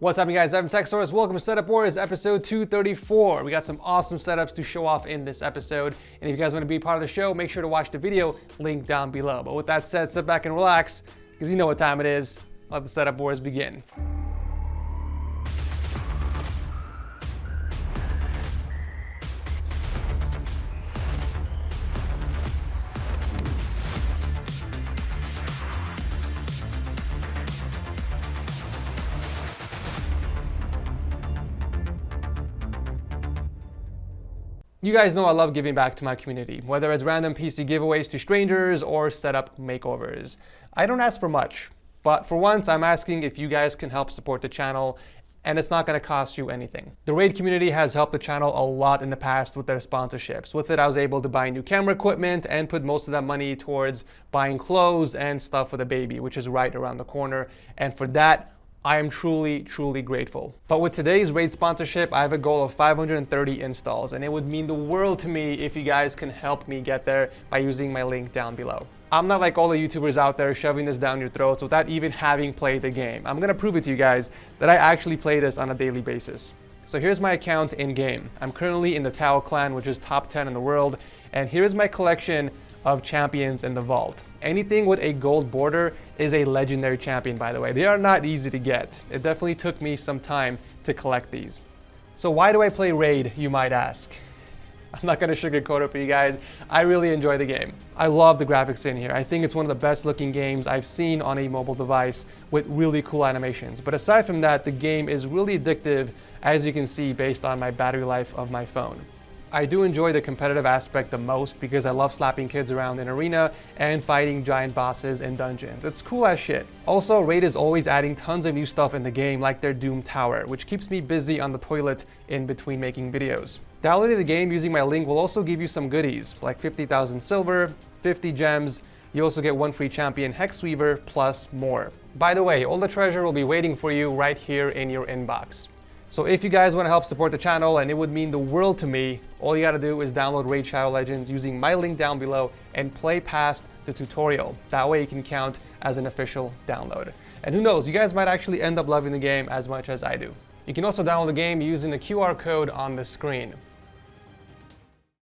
What's happening, guys? I'm TechSource. Welcome to Setup Wars, episode 234. We got some awesome setups to show off in this episode. And if you guys want to be part of the show, make sure to watch the video, link down below. But with that said, sit back and relax, because you know what time it is. Let the Setup Wars begin. You guys know I love giving back to my community, whether it's random PC giveaways to strangers or setup makeovers. I don't ask for much, but for once I'm asking if you guys can help support the channel, and it's not going to cost you anything. The Raid community has helped the channel a lot in the past with their sponsorships. With it, I was able to buy new camera equipment and put most of that money towards buying clothes and stuff for the baby, which is right around the corner. And for that, I am truly, truly grateful. But with today's Raid sponsorship, I have a goal of 530 installs, and it would mean the world to me if you guys can help me get there by using my link down below. I'm not like all the YouTubers out there shoving this down your throats without even having played the game. I'm gonna prove it to you guys that I actually play this on a daily basis. So here's my account in game. I'm currently in the Tao clan, which is top 10 in the world, and here's my collection of champions in the vault. Anything with a gold border is a legendary champion, by the way. They are not easy to get. It definitely took me some time to collect these. So why do I play Raid, you might ask? I'm not gonna sugarcoat it for you guys. I really enjoy the game. I love the graphics in here. I think it's one of the best looking games I've seen on a mobile device with really cool animations. But aside from that, the game is really addictive, as you can see based on my battery life of my phone. I do enjoy the competitive aspect the most because I love slapping kids around in arena and fighting giant bosses in dungeons. It's cool as shit. Also, Raid is always adding tons of new stuff in the game, like their Doom Tower, which keeps me busy on the toilet in between making videos. Downloading the game using my link will also give you some goodies, like 50,000 silver, 50 gems. You also get one free champion, Hexweaver, plus more. By the way, all the treasure will be waiting for you right here in your inbox. So if you guys want to help support the channel, and it would mean the world to me, all you got to do is download Raid Shadow Legends using my link down below and play past the tutorial. That way you can count as an official download. And who knows, you guys might actually end up loving the game as much as I do. You can also download the game using the QR code on the screen.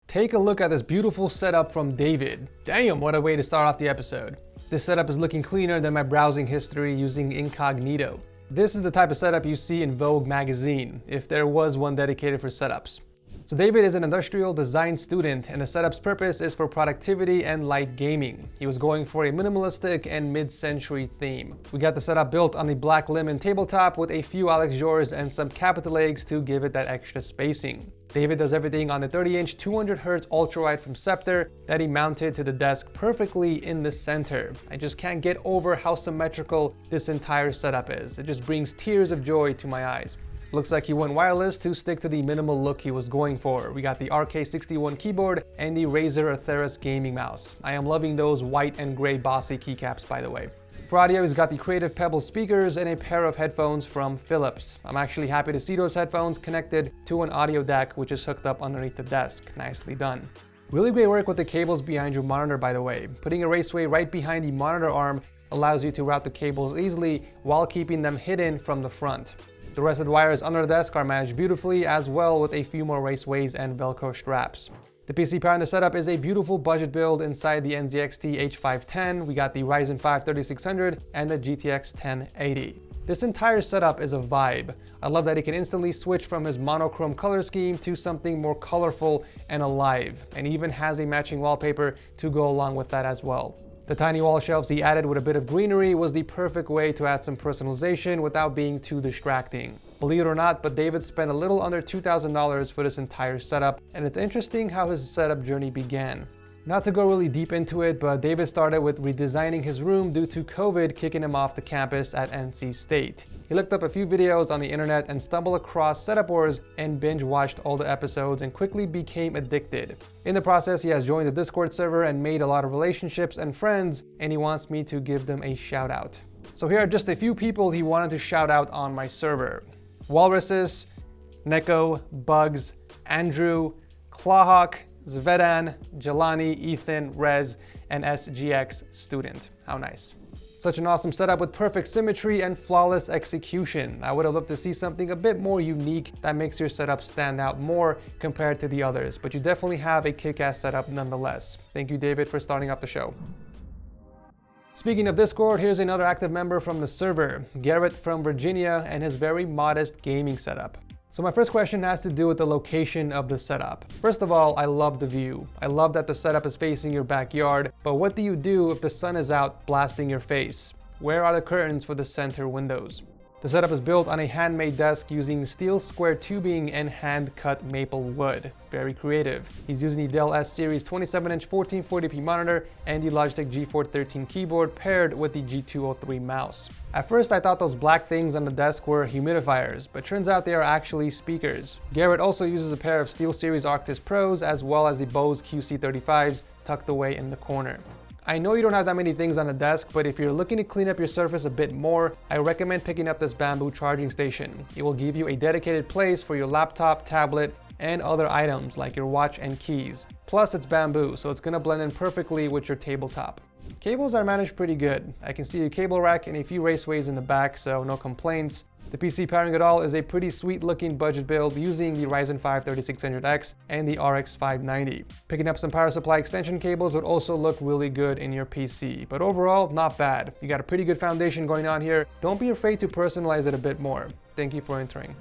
Take a look at this beautiful setup from David. Damn, what a way to start off the episode. This setup is looking cleaner than my browsing history using incognito. This is the type of setup you see in Vogue magazine, if there was one dedicated for setups. So David is an industrial design student, and the setup's purpose is for productivity and light gaming. He was going for a minimalistic and mid-century theme. We got the setup built on the black lemon tabletop with a few Alex Jors and some capital eggs to give it that extra spacing. David does everything on the 30-inch 200Hz ultrawide from Scepter that he mounted to the desk perfectly in the center. I just can't get over how symmetrical this entire setup is. It just brings tears of joy to my eyes. Looks like he went wireless to stick to the minimal look he was going for. We got the RK61 keyboard and the Razer Atheros gaming mouse. I am loving those white and gray bossy keycaps, by the way. For audio, he's got the Creative Pebble speakers and a pair of headphones from Philips. I'm actually happy to see those headphones connected to an audio deck, which is hooked up underneath the desk. Nicely done. Really great work with the cables behind your monitor, by the way. Putting a raceway right behind the monitor arm allows you to route the cables easily while keeping them hidden from the front. The rest of the wires under the desk are managed beautifully, as well with a few more raceways and Velcro straps. The PC power in the setup is a beautiful budget build inside the NZXT H510. We got the Ryzen 5 3600 and the GTX 1080. This entire setup is a vibe. I love that he can instantly switch from his monochrome color scheme to something more colorful and alive, and even has a matching wallpaper to go along with that as well. The tiny wall shelves he added with a bit of greenery was the perfect way to add some personalization without being too distracting. Believe it or not, but David spent a little under $2,000 for this entire setup, and it's interesting how his setup journey began. Not to go really deep into it, but David started with redesigning his room due to COVID kicking him off the campus at NC State. He looked up a few videos on the internet and stumbled across Setup Wars and binge watched all the episodes and quickly became addicted. In the process, he has joined the Discord server and made a lot of relationships and friends, and he wants me to give them a shout out. So here are just a few people he wanted to shout out on my server. Walruses, Neko, Bugs, Andrew, Clawhawk, Zvedan, Jelani, Ethan, Rez, and SGX Student. How nice. Such an awesome setup with perfect symmetry and flawless execution. I would have loved to see something a bit more unique that makes your setup stand out more compared to the others, but you definitely have a kick-ass setup nonetheless. Thank you, David, for starting off the show. Speaking of Discord, here's another active member from the server, Garrett from Virginia, and his very modest gaming setup. So my first question has to do with the location of the setup. First of all, I love the view. I love that the setup is facing your backyard, but what do you do if the sun is out blasting your face? Where are the curtains for the center windows? The setup is built on a handmade desk using steel square tubing and hand-cut maple wood. Very creative. He's using the Dell S Series 27-inch 1440p monitor and the Logitech G413 keyboard paired with the G203 mouse. At first I thought those black things on the desk were humidifiers, but turns out they are actually speakers. Garrett also uses a pair of SteelSeries Arctis Pros as well as the Bose QC35s tucked away in the corner. I know you don't have that many things on the desk, but if you're looking to clean up your surface a bit more, I recommend picking up this bamboo charging station. It will give you a dedicated place for your laptop, tablet, and other items like your watch and keys. Plus it's bamboo, so it's gonna blend in perfectly with your tabletop. Cables are managed pretty good. I can see a cable rack and a few raceways in the back, so no complaints. The PC pairing it all is a pretty sweet looking budget build using the Ryzen 5 3600X and the RX 590. Picking up some power supply extension cables would also look really good in your PC, but overall, not bad. You got a pretty good foundation going on here. Don't be afraid to personalize it a bit more. Thank you for entering.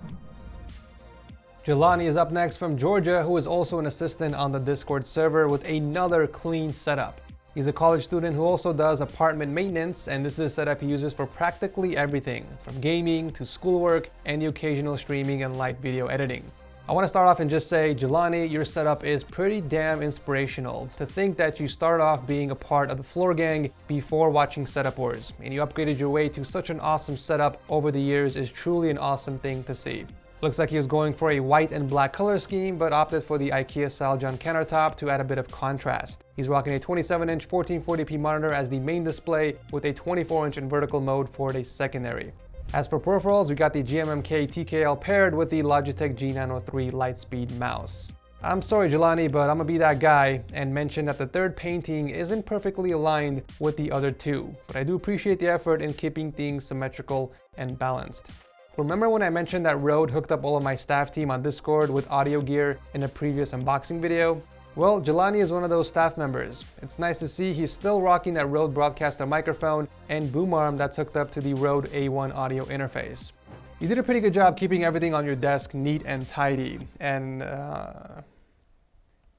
Jelani is up next from Georgia, who is also an assistant on the Discord server with another clean setup. He's a college student who also does apartment maintenance, and this is a setup he uses for practically everything, from gaming to schoolwork and the occasional streaming and light video editing. I want to start off and just say, Jelani, your setup is pretty damn inspirational. To think that you started off being a part of the floor gang before watching Setup Wars, and you upgraded your way to such an awesome setup over the years is truly an awesome thing to see. Looks like he was going for a white and black color scheme, but opted for the IKEA-style John countertop to add a bit of contrast. He's rocking a 27-inch 1440p monitor as the main display with a 24-inch in vertical mode for a secondary. As for peripherals, we got the GMMK TKL paired with the Logitech G903 Lightspeed mouse. I'm sorry, Jelani, but I'm gonna be that guy and mention that the third painting isn't perfectly aligned with the other two, but I do appreciate the effort in keeping things symmetrical and balanced. Remember when I mentioned that Rode hooked up all of my staff team on Discord with audio gear in a previous unboxing video? Well, Jelani is one of those staff members. It's nice to see he's still rocking that Rode Broadcaster microphone and boom arm that's hooked up to the Rode A1 audio interface. You did a pretty good job keeping everything on your desk neat and tidy, and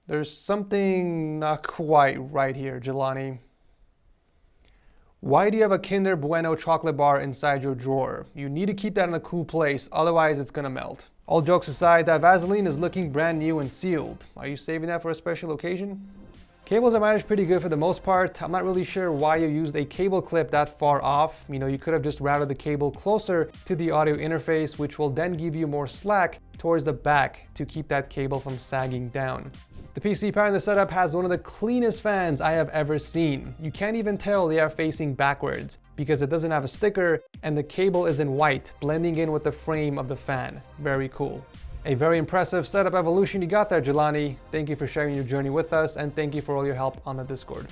there's something not quite right here, Jelani. Why do you have a Kinder Bueno chocolate bar inside your drawer? You need to keep that in a cool place, otherwise it's gonna melt. All jokes aside, that Vaseline is looking brand new and sealed. Are you saving that for a special occasion? Cables are managed pretty good for the most part. I'm not really sure why you used a cable clip that far off. You know, you could have just routed the cable closer to the audio interface, which will then give you more slack towards the back to keep that cable from sagging down. The PC powering the setup has one of the cleanest fans I have ever seen. You can't even tell they are facing backwards because it doesn't have a sticker and the cable is in white, blending in with the frame of the fan. Very cool. A very impressive setup evolution you got there, Jelani. Thank you for sharing your journey with us, and thank you for all your help on the Discord.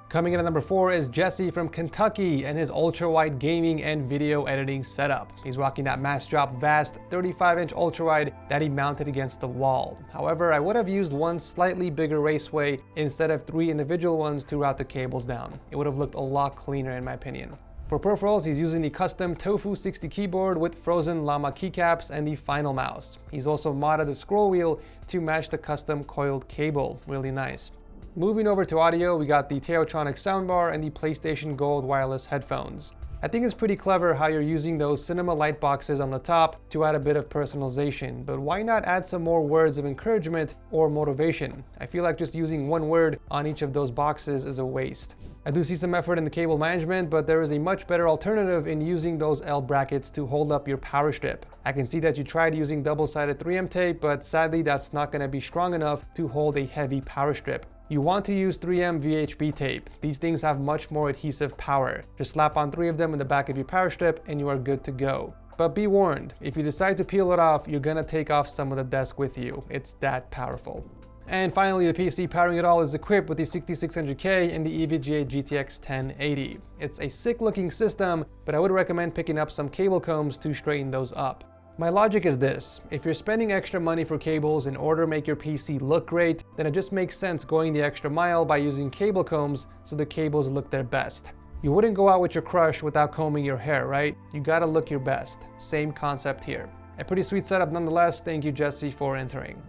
Coming in at number 4 is Jesse from Kentucky and his ultra-wide gaming and video editing setup. He's rocking that mass drop vast 35-inch ultra-wide that he mounted against the wall. However, I would have used one slightly bigger raceway instead of 3 individual ones to route the cables down. It would have looked a lot cleaner in my opinion. For peripherals, he's using the custom Tofu 60 keyboard with frozen llama keycaps and the final mouse. He's also modded the scroll wheel to match the custom coiled cable. Really nice. Moving over to audio, we got the Teotronic soundbar and the PlayStation Gold wireless headphones. I think it's pretty clever how you're using those cinema light boxes on the top to add a bit of personalization, but why not add some more words of encouragement or motivation? I feel like just using one word on each of those boxes is a waste. I do see some effort in the cable management, but there is a much better alternative in using those L brackets to hold up your power strip. I can see that you tried using double-sided 3M tape, but sadly that's not going to be strong enough to hold a heavy power strip. You want to use 3M VHB tape. These things have much more adhesive power. Just slap on 3 of them in the back of your power strip and you are good to go. But be warned, if you decide to peel it off, you're gonna take off some of the desk with you. It's that powerful. And finally, the PC powering it all is equipped with the 6600K and the EVGA GTX 1080. It's a sick looking system, but I would recommend picking up some cable combs to straighten those up. My logic is this: if you're spending extra money for cables in order to make your PC look great, then it just makes sense going the extra mile by using cable combs so the cables look their best. You wouldn't go out with your crush without combing your hair, right? You gotta look your best. Same concept here. A pretty sweet setup nonetheless. Thank you, Jesse, for entering.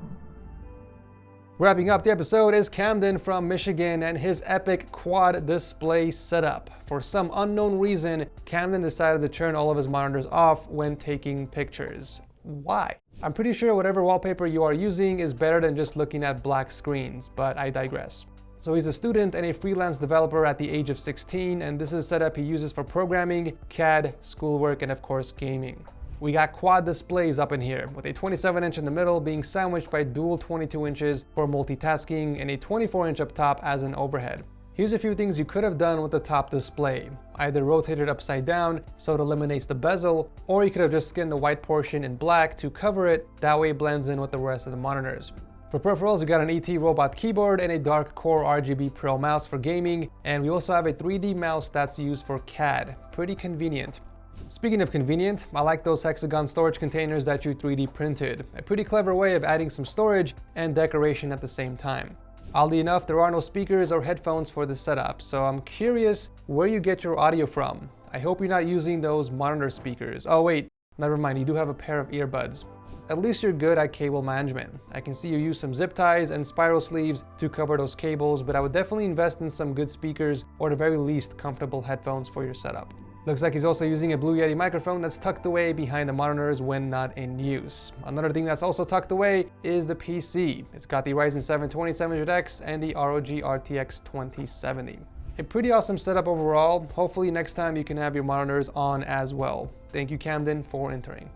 Wrapping up the episode is Camden from Michigan and his epic quad display setup. For some unknown reason, Camden decided to turn all of his monitors off when taking pictures. Why? I'm pretty sure whatever wallpaper you are using is better than just looking at black screens, but I digress. So he's a student and a freelance developer at the age of 16, and this is a setup he uses for programming, CAD, schoolwork, and of course gaming. We got quad displays up in here, with a 27-inch in the middle being sandwiched by dual 22 inches for multitasking and a 24-inch up top as an overhead. Here's a few things you could have done with the top display. Either rotate it upside down so it eliminates the bezel, or you could have just skinned the white portion in black to cover it, that way it blends in with the rest of the monitors. For peripherals, we got an ET Robot keyboard and a Dark Core RGB Pro mouse for gaming, and we also have a 3D mouse that's used for CAD. Pretty convenient. Speaking of convenient, I like those hexagon storage containers that you 3D printed. A pretty clever way of adding some storage and decoration at the same time. Oddly enough, there are no speakers or headphones for the setup, so I'm curious where you get your audio from. I hope you're not using those monitor speakers. Oh wait, never mind, you do have a pair of earbuds. At least you're good at cable management. I can see you use some zip ties and spiral sleeves to cover those cables, but I would definitely invest in some good speakers or at the very least comfortable headphones for your setup. Looks like he's also using a Blue Yeti microphone that's tucked away behind the monitors when not in use. Another thing that's also tucked away is the PC. It's got the Ryzen 7 2700X and the ROG RTX 2070. A pretty awesome setup overall. Hopefully next time you can have your monitors on as well. Thank you, Camden, for entering.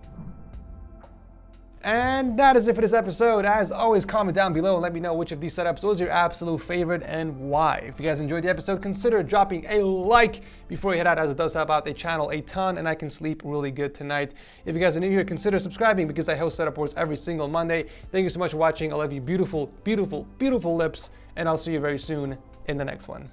And that is it for this episode. As always, comment down below and let me know which of these setups was your absolute favorite and why. If you guys enjoyed the episode, consider dropping a like before you head out, as it does help out the channel a ton and I can sleep really good tonight. If you guys are new here, consider subscribing because I host setup wars every single Monday. Thank you so much for watching. I love you beautiful, beautiful, beautiful lips, and I'll see you very soon in the next one.